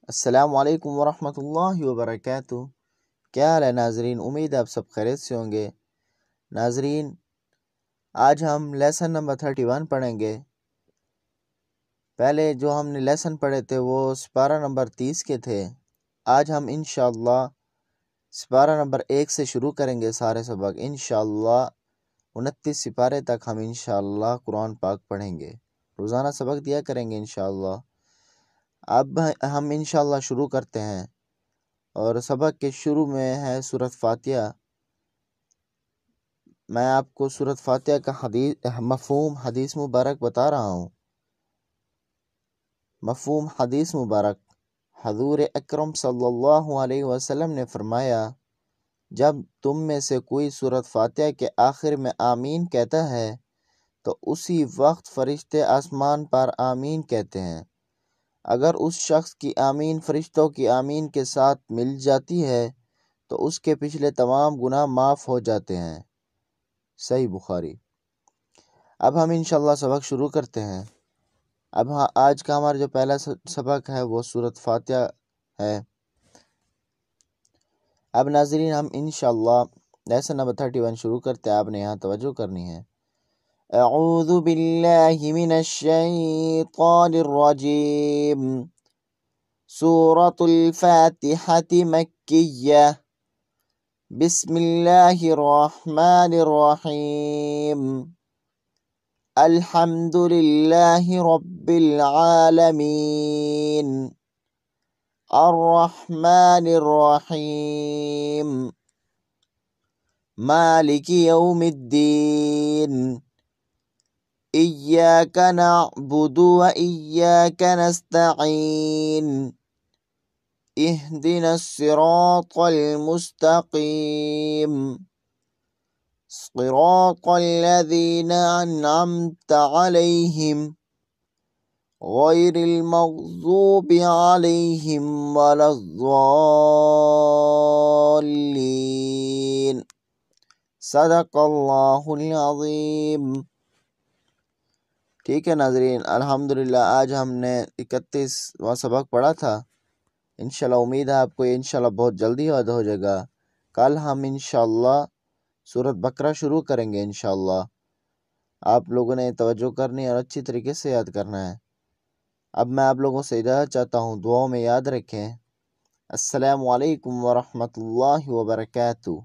السلام علیکم ورحمۃ اللہ وبرکاتہ۔ کیا حال ہے ناظرین؟ امید ہے آپ سب خیریت سے ہوں گے۔ ناظرین، آج ہم لیسن نمبر 31 پڑھیں گے۔ پہلے جو ہم نے لیسن پڑھے تھے وہ سپارہ نمبر 30 کے تھے۔ آج ہم انشاءاللہ سپارہ نمبر 1 سے شروع کریں گے سارے سبق۔ انشاءاللہ 29 سپارے تک ہم انشاءاللہ قرآن پاک پڑھیں گے، روزانہ سبق دیا کریں گے انشاءاللہ۔ اب ہم انشاءاللہ شروع کرتے ہیں، اور سبق کے شروع میں ہے سورۃ فاتحہ۔ میں آپ کو سورۃ فاتحہ کا مفہوم حدیث مبارک بتا رہا ہوں۔ مفہوم حدیث مبارک: حضور اکرم صلی اللہ علیہ وسلم نے فرمایا، جب تم میں سے کوئی سورۃ فاتحہ کے آخر میں آمین کہتا ہے تو اسی وقت فرشتے آسمان پر آمین کہتے ہیں۔ اگر اس شخص کی آمین فرشتوں کی آمین کے ساتھ مل جاتی ہے تو اس کے پچھلے تمام گناہ معاف ہو جاتے ہیں۔ صحیح بخاری۔ اب ہم انشاءاللہ سبق شروع کرتے ہیں۔ آج کا ہمارا جو پہلا سبق ہے وہ سورۃ فاتحہ ہے۔ اب ناظرین، ہم انشاءاللہ لیسن نمبر 31 شروع کرتے ہیں۔ آپ نے یہاں توجہ کرنی ہے۔ اعوذ باللہ من الشیطان الرجیم۔ سورۃ الفاتحہ مکیہ۔ بسم اللہ الرحمن الرحیم۔ الحمد للہ رب العالمین۔ الرحمن الرحیم۔ مالک یوم الدین۔ ایاک نعبد و ایاک نستعین۔ اہدنا الصراط المستقیم۔ صراط الذین انعمت علیہم غیر المغضوب علیہم ولا الضالین۔ صدق اللہ العظیم۔ ٹھیک ہے ناظرین، الحمدللہ آج ہم نے 31واں سبق پڑھا تھا۔ انشاءاللہ امید ہے آپ کو یہ انشاءاللہ بہت جلدی یاد ہو جائے گا۔ کل ہم انشاءاللہ سورۃ بقرہ شروع کریں گے انشاءاللہ۔ آپ لوگوں نے توجہ کرنی اور اچھی طریقے سے یاد کرنا ہے۔ اب میں آپ لوگوں سے اجازت چاہتا ہوں، دعاؤں میں یاد رکھیں۔ السلام علیکم ورحمۃ اللہ وبرکاتہ۔